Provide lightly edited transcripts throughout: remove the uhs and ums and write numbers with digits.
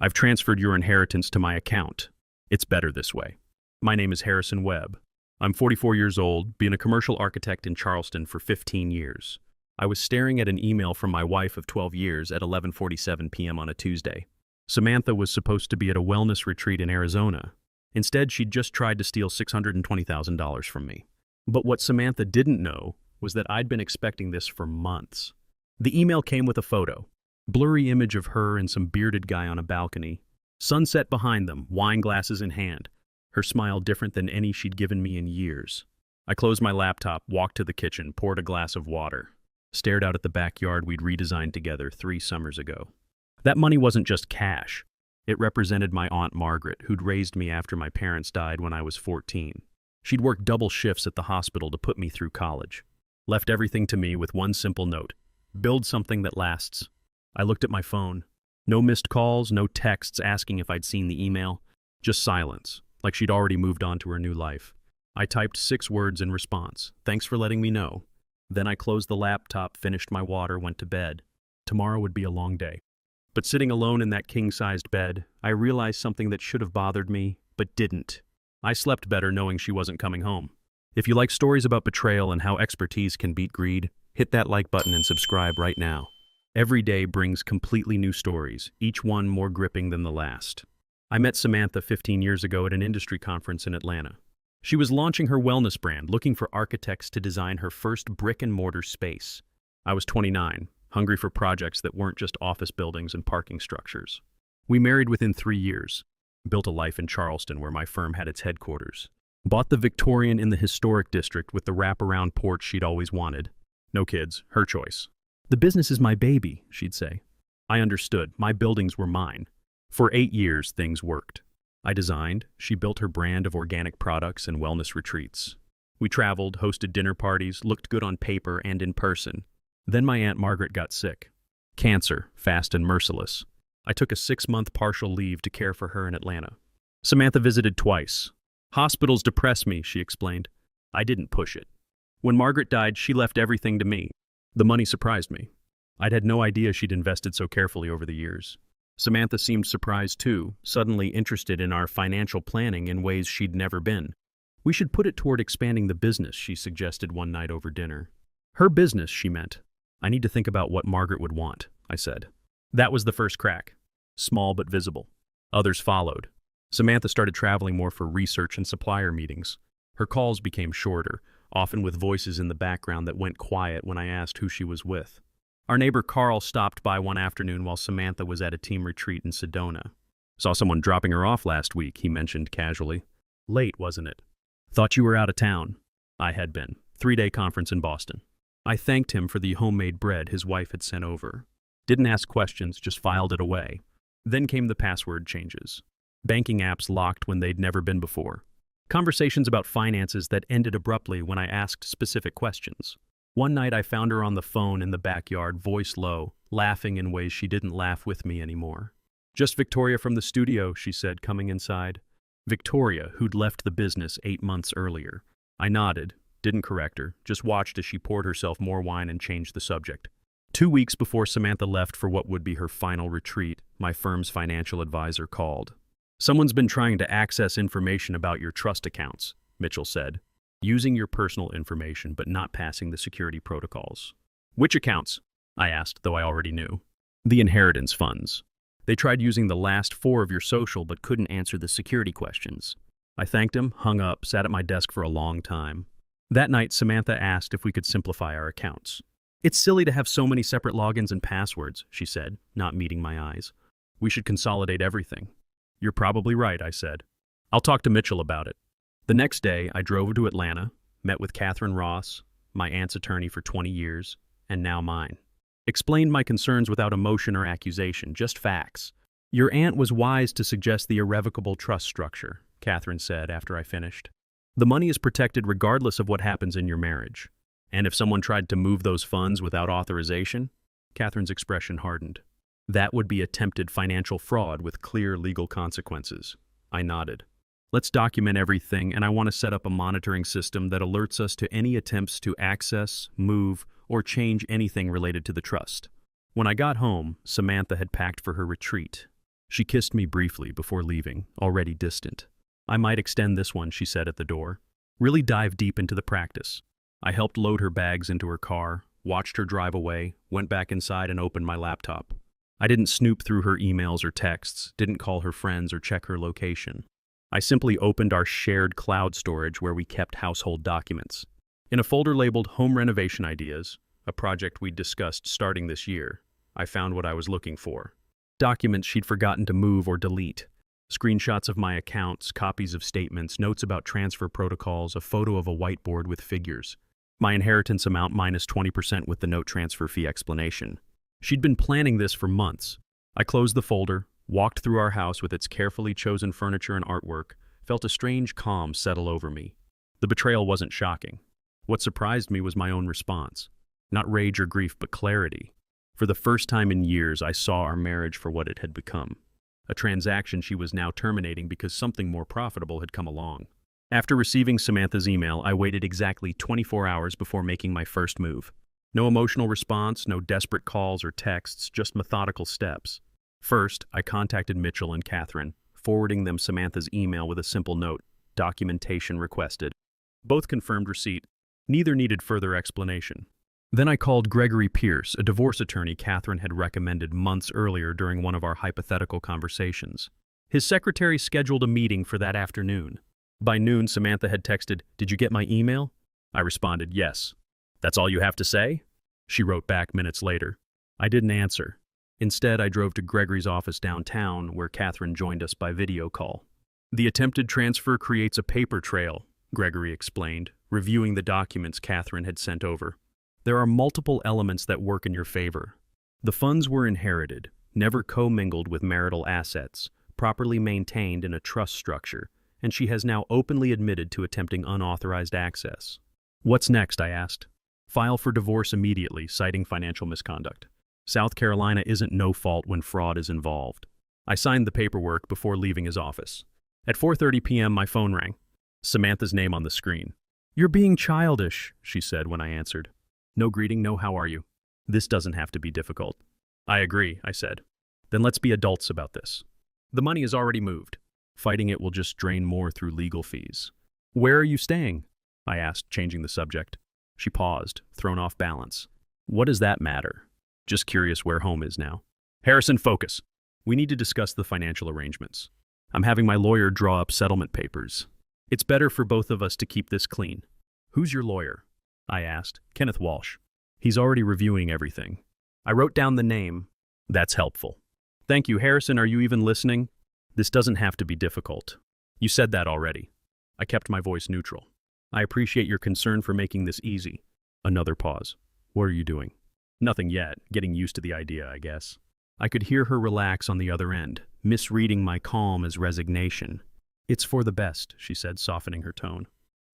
I've transferred your inheritance to my account. It's better this way. My name is Harrison Webb. I'm 44 years old, been a commercial architect in Charleston for 15 years. I was staring at an email from my wife of 12 years at 11:47 p.m. on a Tuesday. Samantha was supposed to be at a wellness retreat in Arizona. Instead, she'd just tried to steal $620,000 from me. But what Samantha didn't know was that I'd been expecting this for months. The email came with a photo. Blurry image of her and some bearded guy on a balcony. Sunset behind them, wine glasses in hand. Her smile different than any she'd given me in years. I closed my laptop, walked to the kitchen, poured a glass of water. Stared out at the backyard we'd redesigned together 3 summers ago. That money wasn't just cash. It represented my Aunt Margaret, who'd raised me after my parents died when I was 14. She'd worked double shifts at the hospital to put me through college. Left everything to me with one simple note. Build something that lasts. I looked at my phone. No missed calls, no texts asking if I'd seen the email. Just silence, like she'd already moved on to her new life. I typed 6 words in response. Thanks for letting me know. Then I closed the laptop, finished my water, went to bed. Tomorrow would be a long day. But sitting alone in that king-sized bed, I realized something that should have bothered me, but didn't. I slept better knowing she wasn't coming home. If you like stories about betrayal and how expertise can beat greed, hit that like button and subscribe right now. Every day brings completely new stories, each one more gripping than the last. I met Samantha 15 years ago at an industry conference in Atlanta. She was launching her wellness brand, looking for architects to design her first brick-and-mortar space. I was 29, hungry for projects that weren't just office buildings and parking structures. We married within 3 years, built a life in Charleston where my firm had its headquarters. Bought the Victorian in the historic district with the wraparound porch she'd always wanted. No kids, her choice. The business is my baby, she'd say. I understood. My buildings were mine. For 8 years, things worked. I designed, she built her brand of organic products and wellness retreats. We traveled, hosted dinner parties, looked good on paper and in person. Then my Aunt Margaret got sick. Cancer, fast and merciless. I took a 6-month partial leave to care for her in Atlanta. Samantha visited twice. Hospitals depress me, she explained. I didn't push it. When Margaret died, she left everything to me. The money surprised me. I'd had no idea she'd invested so carefully over the years. Samantha seemed surprised too, suddenly interested in our financial planning in ways she'd never been. We should put it toward expanding the business, she suggested one night over dinner. Her business, she meant. I need to think about what Margaret would want, I said. That was the first crack. Small but visible. Others followed. Samantha started traveling more for research and supplier meetings. Her calls became shorter, often with voices in the background that went quiet when I asked who she was with. Our neighbor Carl stopped by one afternoon while Samantha was at a team retreat in Sedona. Saw someone dropping her off last week, he mentioned casually. Late, wasn't it? Thought you were out of town. I had been. 3-day conference in Boston. I thanked him for the homemade bread his wife had sent over. Didn't ask questions, just filed it away. Then came the password changes. Banking apps locked when they'd never been before. Conversations about finances that ended abruptly when I asked specific questions. One night I found her on the phone in the backyard, voice low, laughing in ways she didn't laugh with me anymore. Just Victoria from the studio, she said, coming inside. Victoria, who'd left the business 8 months earlier. I nodded, didn't correct her, just watched as she poured herself more wine and changed the subject. 2 weeks before Samantha left for what would be her final retreat, my firm's financial advisor called. Someone's been trying to access information about your trust accounts, Mitchell said. Using your personal information but not passing the security protocols. Which accounts? I asked, though I already knew. The inheritance funds. They tried using the last 4 of your social but couldn't answer the security questions. I thanked him, hung up, sat at my desk for a long time. That night, Samantha asked if we could simplify our accounts. It's silly to have so many separate logins and passwords, she said, not meeting my eyes. We should consolidate everything. You're probably right, I said. I'll talk to Mitchell about it. The next day, I drove to Atlanta, met with Catherine Ross, my aunt's attorney for 20 years, and now mine. Explained my concerns without emotion or accusation, just facts. Your aunt was wise to suggest the irrevocable trust structure, Catherine said after I finished. The money is protected regardless of what happens in your marriage. And if someone tried to move those funds without authorization, Catherine's expression hardened. That would be attempted financial fraud with clear legal consequences. I nodded. Let's document everything, and I want to set up a monitoring system that alerts us to any attempts to access, move, or change anything related to the trust. When I got home, Samantha had packed for her retreat. She kissed me briefly before leaving, already distant. I might extend this one, she said at the door. Really dive deep into the practice. I helped load her bags into her car, watched her drive away, went back inside and opened my laptop. I didn't snoop through her emails or texts, didn't call her friends or check her location. I simply opened our shared cloud storage where we kept household documents. In a folder labeled Home Renovation Ideas, a project we'd discussed starting this year, I found what I was looking for. Documents she'd forgotten to move or delete. Screenshots of my accounts, copies of statements, notes about transfer protocols, a photo of a whiteboard with figures. My inheritance amount minus 20% with the note transfer fee explanation. She'd been planning this for months. I closed the folder, walked through our house with its carefully chosen furniture and artwork, felt a strange calm settle over me. The betrayal wasn't shocking. What surprised me was my own response. Not rage or grief, but clarity. For the first time in years, I saw our marriage for what it had become. A transaction she was now terminating because something more profitable had come along. After receiving Samantha's email, I waited exactly 24 hours before making my first move. No emotional response, no desperate calls or texts, just methodical steps. First, I contacted Mitchell and Catherine, forwarding them Samantha's email with a simple note, documentation requested. Both confirmed receipt. Neither needed further explanation. Then I called Gregory Pierce, a divorce attorney Catherine had recommended months earlier during one of our hypothetical conversations. His secretary scheduled a meeting for that afternoon. By noon, Samantha had texted, "Did you get my email?" I responded, "Yes." "That's all you have to say?" She wrote back minutes later. I didn't answer. Instead, I drove to Gregory's office downtown, where Catherine joined us by video call. "The attempted transfer creates a paper trail," Gregory explained, reviewing the documents Catherine had sent over. "There are multiple elements that work in your favor. The funds were inherited, never commingled with marital assets, properly maintained in a trust structure, and she has now openly admitted to attempting unauthorized access." "What's next?" I asked. "File for divorce immediately, citing financial misconduct. South Carolina isn't no fault when fraud is involved." I signed the paperwork before leaving his office. At 4:30 p.m., my phone rang. Samantha's name on the screen. "You're being childish," she said when I answered. "No greeting, no how are you. This doesn't have to be difficult." "I agree," I said. "Then let's be adults about this. The money is already moved. Fighting it will just drain more through legal fees." "Where are you staying?" I asked, changing the subject. She paused, thrown off balance. "What does that matter? Just curious where home is now." "Harrison, focus. We need to discuss the financial arrangements. I'm having my lawyer draw up settlement papers. It's better for both of us to keep this clean." "Who's your lawyer?" I asked. "Kenneth Walsh. He's already reviewing everything." I wrote down the name. "That's helpful." "Thank you, Harrison. Are you even listening? This doesn't have to be difficult. You said that already." I kept my voice neutral. "I appreciate your concern for making this easy." Another pause. "What are you doing?" "Nothing yet. Getting used to the idea, I guess." I could hear her relax on the other end, misreading my calm as resignation. "It's for the best," she said, softening her tone.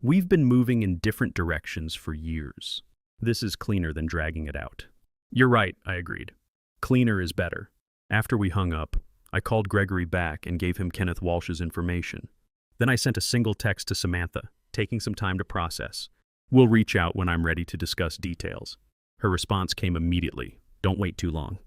"We've been moving in different directions for years. This is cleaner than dragging it out." "You're right," I agreed. "Cleaner is better." After we hung up, I called Gregory back and gave him Kenneth Walsh's information. Then I sent a single text to Samantha, taking some time to process. "We'll reach out when I'm ready to discuss details." Her response came immediately. "Don't wait too long.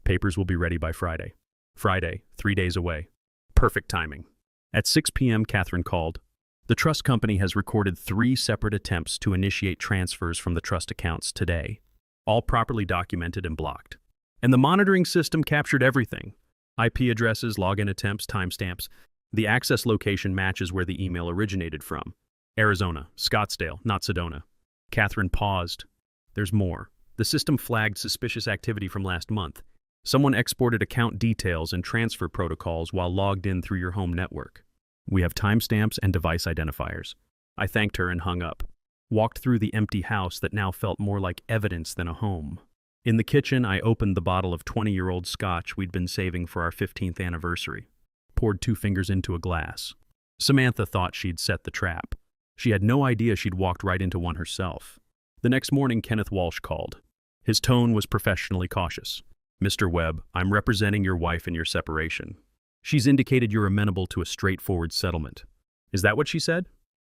Papers will be ready by Friday." Friday, 3 days away. Perfect timing. At 6 p.m., Catherine called. "The trust company has recorded 3 separate attempts to initiate transfers from the trust accounts today, all properly documented and blocked. And the monitoring system captured everything. IP addresses, login attempts, timestamps. The access location matches where the email originated from. Arizona, Scottsdale, not Sedona." Catherine paused. "There's more. The system flagged suspicious activity from last month. Someone exported account details and transfer protocols while logged in through your home network. We have timestamps and device identifiers." I thanked her and hung up. Walked through the empty house that now felt more like evidence than a home. In the kitchen, I opened the bottle of 20-year-old scotch we'd been saving for our 15th anniversary. Poured 2 fingers into a glass. Samantha thought she'd set the trap. She had no idea she'd walked right into one herself. The next morning, Kenneth Walsh called. His tone was professionally cautious. "Mr. Webb, I'm representing your wife in your separation. She's indicated you're amenable to a straightforward settlement." "Is that what she said?"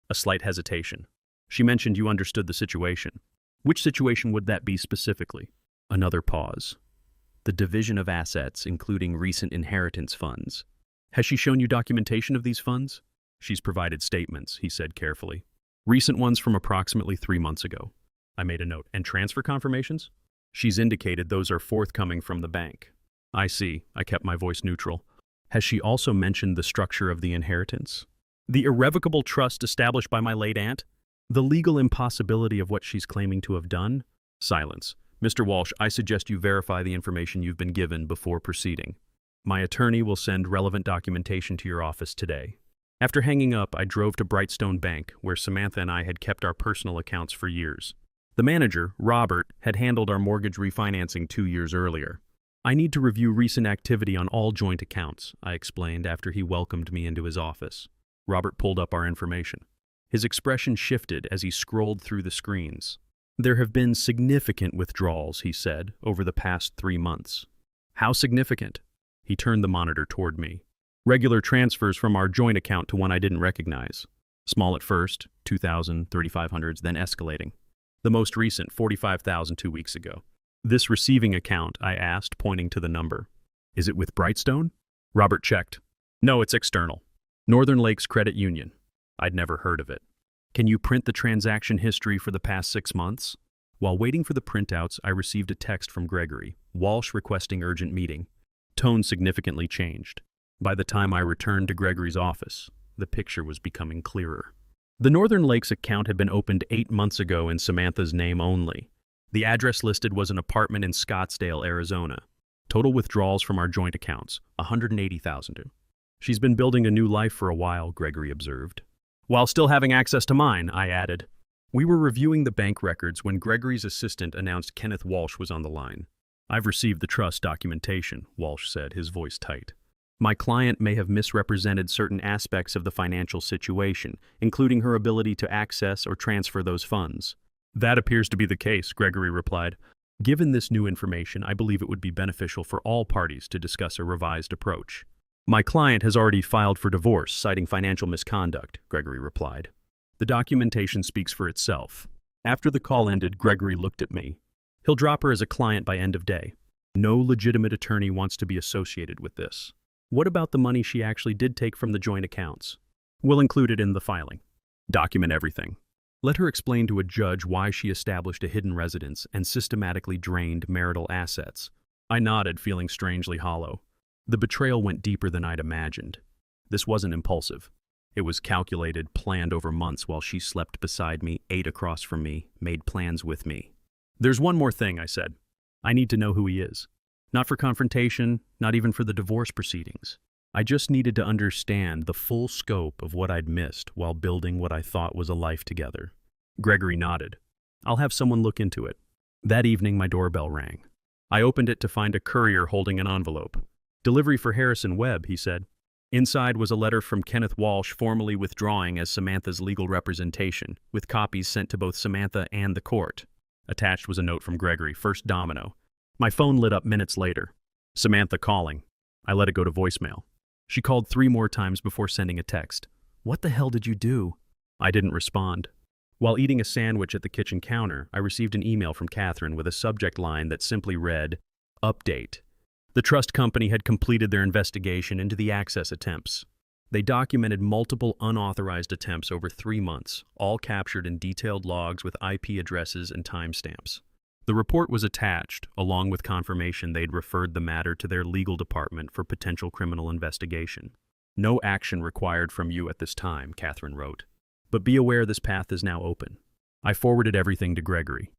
A slight hesitation. "She mentioned you understood the situation." "Which situation would that be specifically?" Another pause. the division of assets, including recent inheritance funds. Has she shown you documentation of these funds? She's provided statements, he said carefully. Recent ones from approximately 3 months ago. I made a note. And transfer confirmations? She's indicated those are forthcoming from the bank. I see. I kept my voice neutral. Has she also mentioned the structure of the inheritance? The irrevocable trust established by my late aunt? The legal impossibility of what she's claiming to have done? Silence. Mr. Walsh, I suggest you verify the information you've been given before proceeding. My attorney will send relevant documentation to your office today. After hanging up, I drove to Brightstone Bank, where Samantha and I had kept our personal accounts for years. The manager, Robert, had handled our mortgage refinancing 2 years earlier. I need to review recent activity on all joint accounts, I explained after he welcomed me into his office. Robert pulled up our information. His expression shifted as he scrolled through the screens. There have been significant withdrawals, he said, over the past 3 months. How significant? He turned the monitor toward me. Regular transfers from our joint account to one I didn't recognize. Small at first, 2,000, 3,500s, then escalating. The most recent, 45,000 2 weeks ago. This receiving account, I asked, pointing to the number. Is it with Brightstone? Robert checked. No, it's external. Northern Lakes Credit Union. I'd never heard of it. Can you print the transaction history for the past 6 months? While waiting for the printouts, I received a text from Gregory, Walsh requesting urgent meeting. Tone significantly changed. By the time I returned to Gregory's office, the picture was becoming clearer. The Northern Lakes account had been opened 8 months ago in Samantha's name only. The address listed was an apartment in Scottsdale, Arizona. Total withdrawals from our joint accounts, $180,000. She's been building a new life for a while, Gregory observed. While still having access to mine, I added. We were reviewing the bank records when Gregory's assistant announced Kenneth Walsh was on the line. I've received the trust documentation, Walsh said, his voice tight. My client may have misrepresented certain aspects of the financial situation, including her ability to access or transfer those funds. That appears to be the case, Gregory replied. Given this new information, I believe it would be beneficial for all parties to discuss a revised approach. My client has already filed for divorce, citing financial misconduct, Gregory replied. The documentation speaks for itself. After the call ended, Gregory looked at me. He'll drop her as a client by end of day. No legitimate attorney wants to be associated with this. What about the money she actually did take from the joint accounts? We'll include it in the filing. Document everything. Let her explain to a judge why she established a hidden residence and systematically drained marital assets. I nodded, feeling strangely hollow. The betrayal went deeper than I'd imagined. This wasn't impulsive. It was calculated, planned over months while she slept beside me, ate across from me, made plans with me. There's one more thing, I said. I need to know who he is. Not for confrontation, not even for the divorce proceedings. I just needed to understand the full scope of what I'd missed while building what I thought was a life together. Gregory nodded. I'll have someone look into it. That evening, my doorbell rang. I opened it to find a courier holding an envelope. Delivery for Harrison Webb, he said. Inside was a letter from Kenneth Walsh formally withdrawing as Samantha's legal representation, with copies sent to both Samantha and the court. Attached was a note from Gregory, first domino. My phone lit up minutes later. Samantha calling. I let it go to voicemail. She called 3 more times before sending a text. What the hell did you do? I didn't respond. While eating a sandwich at the kitchen counter, I received an email from Catherine with a subject line that simply read, Update. The trust company had completed their investigation into the access attempts. They documented multiple unauthorized attempts over 3 months, all captured in detailed logs with IP addresses and timestamps. The report was attached, along with confirmation they'd referred the matter to their legal department for potential criminal investigation. No action required from you at this time, Catherine wrote. But be aware this path is now open. I forwarded everything to Gregory.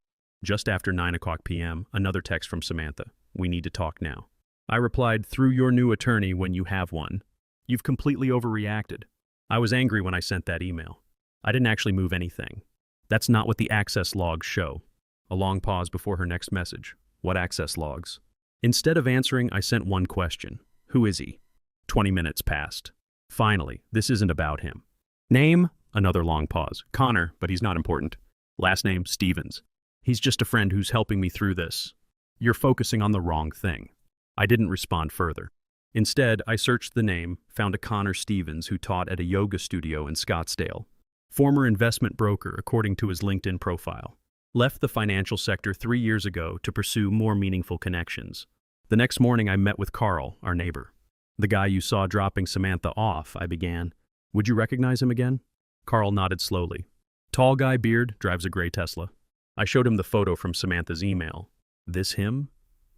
Just after 9:00 p.m., another text from Samantha. We need to talk now. I replied, through your new attorney when you have one. You've completely overreacted. I was angry when I sent that email. I didn't actually move anything. That's not what the access logs show. A long pause before her next message. What access logs? Instead of answering, I sent one question. Who is he? 20 minutes passed. Finally, this isn't about him. Name? Another long pause. Connor, but he's not important. Last name, Stevens. He's just a friend who's helping me through this. You're focusing on the wrong thing. I didn't respond further. Instead, I searched the name, found a Connor Stevens who taught at a yoga studio in Scottsdale. Former investment broker, according to his LinkedIn profile. Left the financial sector 3 years ago to pursue more meaningful connections. The The next morning I met with Carl, our neighbor. "The guy you saw dropping Samantha off," I began. "Would you recognize him again?" Carl nodded slowly. "Tall guy, beard, drives a gray Tesla." I showed him the photo from Samantha's email. "This him?"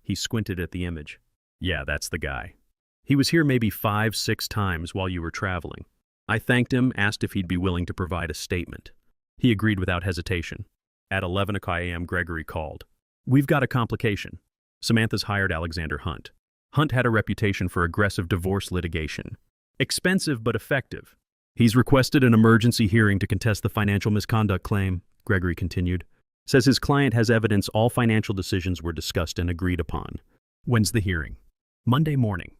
He squinted at the image. "Yeah, that's the guy. He was here maybe 5, 6 times while you were traveling." I thanked him, asked if he'd be willing to provide a statement. He agreed without hesitation. At 11 a.m., Gregory called. "We've got a complication. Samantha's hired Alexander Hunt. Hunt had a reputation for aggressive divorce litigation. Expensive but effective. He's requested an emergency hearing to contest the financial misconduct claim," Gregory continued. "Says his client has evidence all financial decisions were discussed and agreed upon." "When's the hearing?" "Monday morning.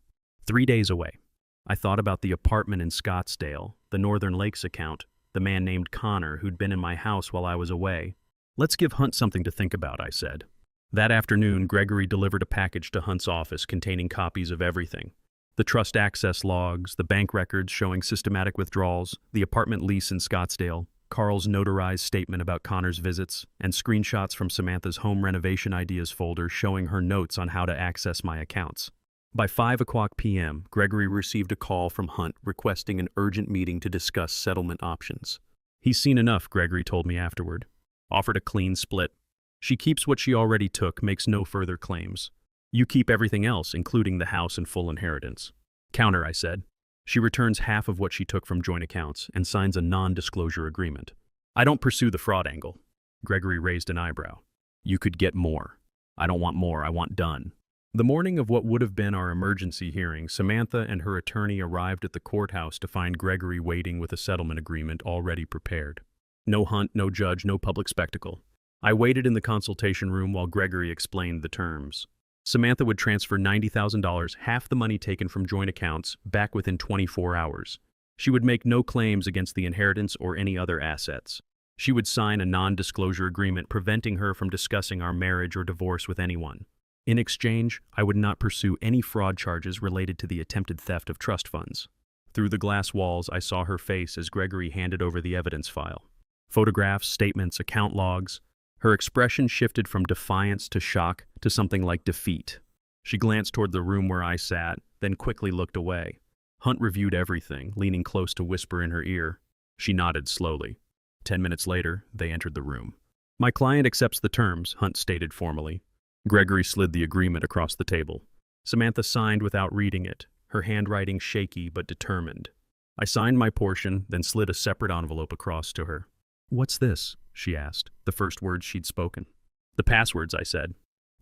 3 days away." I thought about the apartment in Scottsdale, the Northern Lakes account, the man named Connor who'd been in my house while I was away. "Let's give Hunt something to think about," I said. That afternoon, Gregory delivered a package to Hunt's office containing copies of everything. The trust access logs, the bank records showing systematic withdrawals, the apartment lease in Scottsdale, Carl's notarized statement about Connor's visits, and screenshots from Samantha's home renovation ideas folder showing her notes on how to access my accounts. By 5 p.m., Gregory received a call from Hunt requesting an urgent meeting to discuss settlement options. "He's seen enough," Gregory told me afterward. "Offered a clean split. She keeps what she already took, makes no further claims. You keep everything else, including the house and full inheritance." "Counter," I said. "She returns half of what she took from joint accounts and signs a non-disclosure agreement." "I don't pursue the fraud angle." Gregory raised an eyebrow. "You could get more." "I don't want more, I want done." The morning of what would have been our emergency hearing, Samantha and her attorney arrived at the courthouse to find Gregory waiting with a settlement agreement already prepared. No Hunt, no judge, no public spectacle. I waited in the consultation room while Gregory explained the terms. Samantha would transfer $90,000, half the money taken from joint accounts, back within 24 hours. She would make no claims against the inheritance or any other assets. She would sign a non-disclosure agreement preventing her from discussing our marriage or divorce with anyone. In exchange, I would not pursue any fraud charges related to the attempted theft of trust funds. Through the glass walls, I saw her face as Gregory handed over the evidence file. Photographs, statements, account logs. Her expression shifted from defiance to shock to something like defeat. She glanced toward the room where I sat, then quickly looked away. Hunt reviewed everything, leaning close to whisper in her ear. She nodded slowly. 10 minutes later, they entered the room. "My client accepts the terms," Hunt stated formally. Gregory slid the agreement across the table. Samantha signed without reading it, her handwriting shaky but determined. I signed my portion, then slid a separate envelope across to her. "What's this?" she asked, the first words she'd spoken. "The passwords," I said.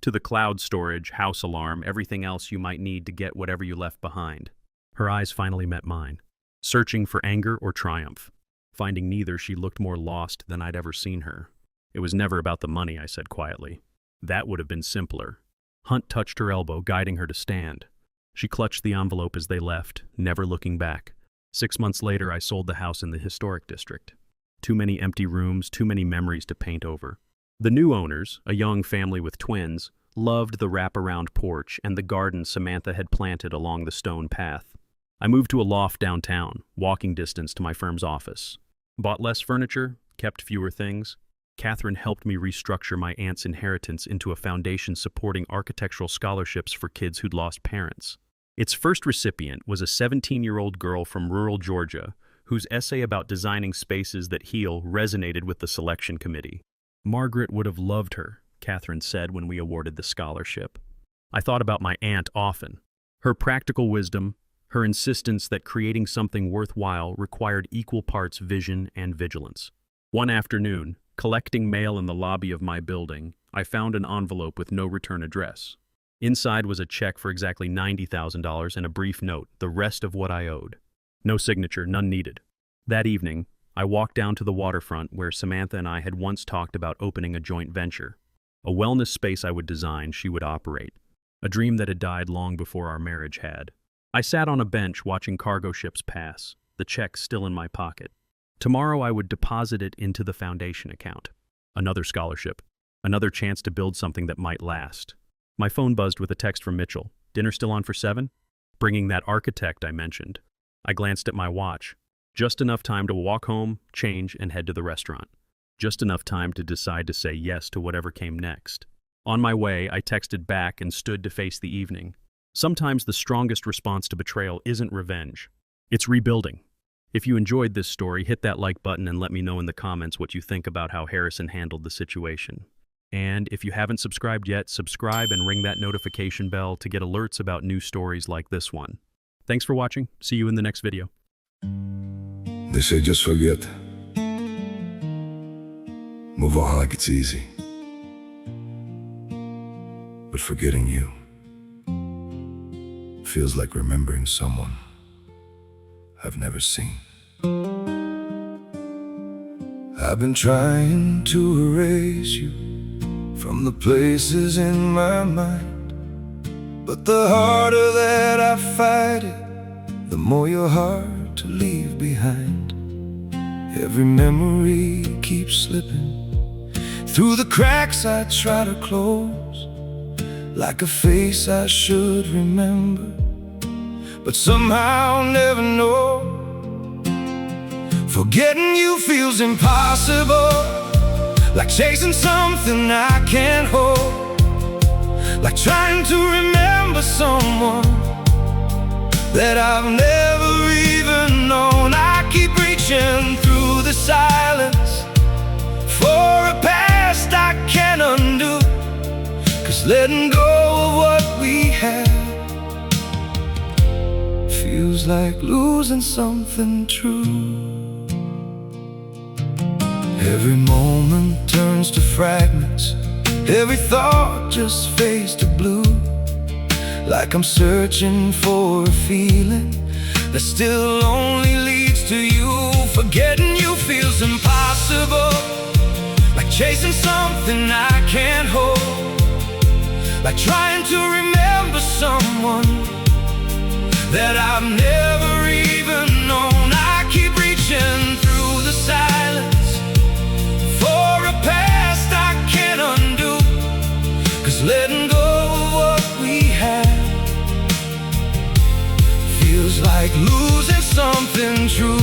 "To the cloud storage, house alarm, everything else you might need to get whatever you left behind." Her eyes finally met mine, searching for anger or triumph. Finding neither, she looked more lost than I'd ever seen her. "It was never about the money," I said quietly. "That would have been simpler." Hunt touched her elbow, guiding her to stand. She clutched the envelope as they left, never looking back. 6 months later, I sold the house in the historic district. Too many empty rooms, too many memories to paint over. The new owners, a young family with twins, loved the wraparound porch and the garden Samantha had planted along the stone path. I moved to a loft downtown, walking distance to my firm's office. Bought less furniture, kept fewer things. Catherine helped me restructure my aunt's inheritance into a foundation supporting architectural scholarships for kids who'd lost parents. Its first recipient was a 17-year-old girl from rural Georgia whose essay about designing spaces that heal resonated with the selection committee. "Margaret would have loved her," Catherine said when we awarded the scholarship. I thought about my aunt often. Her practical wisdom, her insistence that creating something worthwhile required equal parts vision and vigilance. One afternoon, collecting mail in the lobby of my building, I found an envelope with no return address. Inside was a check for exactly $90,000 and a brief note, the rest of what I owed. No signature, none needed. That evening, I walked down to the waterfront where Samantha and I had once talked about opening a joint venture. A wellness space I would design, she would operate. A dream that had died long before our marriage had. I sat on a bench watching cargo ships pass, the check still in my pocket. Tomorrow I would deposit it into the foundation account. Another scholarship. Another chance to build something that might last. My phone buzzed with a text from Mitchell. "Dinner still on for 7?" Bringing that architect I mentioned. I glanced at my watch. Just enough time to walk home, change, and head to the restaurant. Just enough time to decide to say yes to whatever came next. On my way, I texted back and stood to face the evening. Sometimes the strongest response to betrayal isn't revenge. It's rebuilding. If you enjoyed this story, hit that like button and let me know in the comments what you think about how Harrison handled the situation. And if you haven't subscribed yet, subscribe and ring that notification bell to get alerts about new stories like this one. Thanks for watching. See you in the next video. They say just forget. Move on like it's easy. But forgetting you feels like remembering someone I've never seen. I've been trying to erase you from the places in my mind, but the harder that I fight it, the more you're hard to leave behind. Every memory keeps slipping through the cracks I try to close, like a face I should remember, but somehow never know. Forgetting you feels impossible, like chasing something I can't hold, like trying to remember someone that I've never even known. I keep reaching through the silence for a past I can't undo, 'cause letting go of what we had feels like losing something true. Every moment turns to fragments, every thought just fades to blue, like I'm searching for a feeling that still only leads to you. Forgetting you feels impossible, like chasing something I can't hold, like trying to remember someone that I've never even known. I keep reaching through the silence for a past I can't undo, 'cause letting go of what we had feels like losing something true.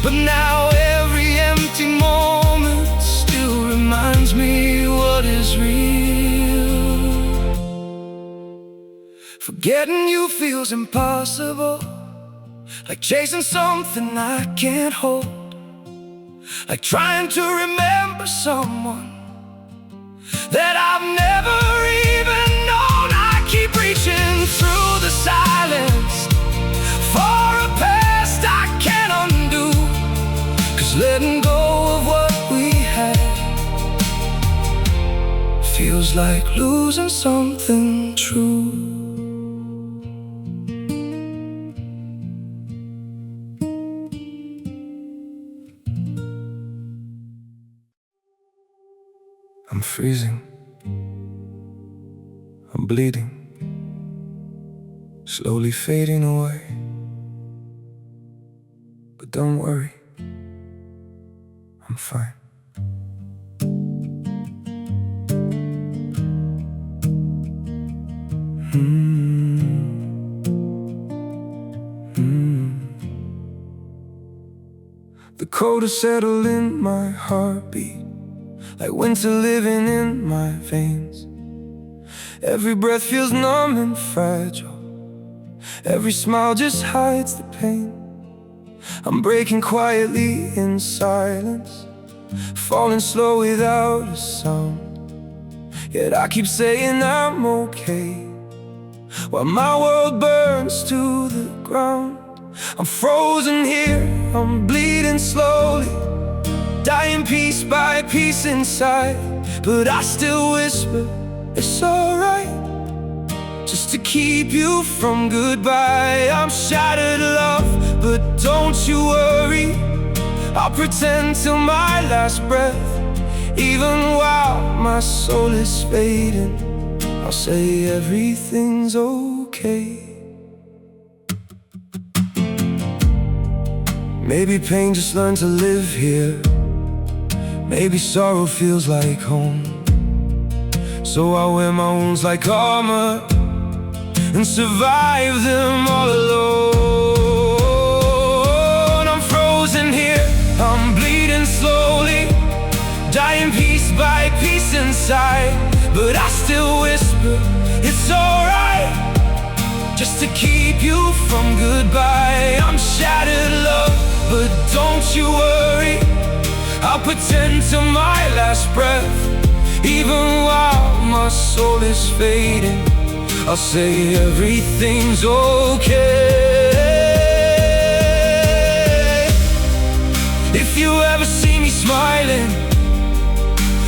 But now every empty moment still reminds me what is real. Forgetting you feels impossible, like chasing something I can't hold, like trying to remember someone that I've never even known. I keep reaching through the silence for a past I can't undo, 'cause letting go of what we had feels like losing something true. I'm freezing, I'm bleeding, slowly fading away. But don't worry, I'm fine. The cold has settled in my heartbeat, like winter living in my veins. Every breath feels numb and fragile, every smile just hides the pain. I'm breaking quietly in silence, falling slow without a sound. Yet I keep saying I'm okay, while my world burns to the ground. I'm frozen here, I'm bleeding slowly, dying piece by piece inside. But I still whisper, it's alright, just to keep you from goodbye. I'm shattered, love, but don't you worry, I'll pretend till my last breath. Even while my soul is fading, I'll say everything's okay. Maybe pain just learned to live here, Maybe sorrow feels like home, so I wear my wounds like armor and survive them all alone. I'm frozen here, I'm bleeding slowly, dying piece by piece inside. But I still whisper, it's alright, just to keep you from goodbye. I'm shattered, love, but don't you worry, I'll pretend till my last breath. Even while my soul is fading, I'll say everything's okay. If you ever see me smiling,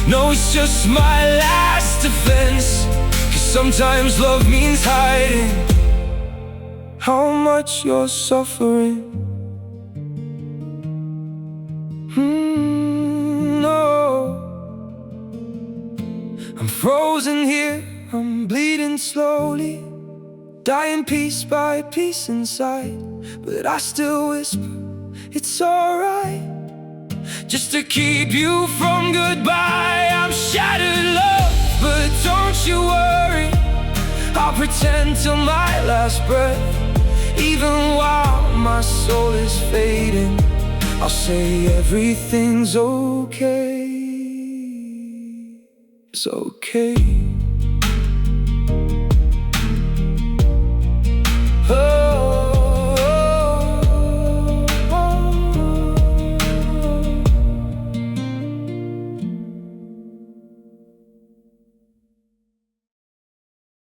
no, it's just my last defense. 'Cause sometimes love means hiding how much you're suffering. No, I'm frozen here, I'm bleeding slowly, dying piece by piece inside. But I still whisper, it's alright, just to keep you from goodbye. I'm shattered, love, but don't you worry, I'll pretend till my last breath. Even while my soul is fading, I'll say everything's okay. It's okay.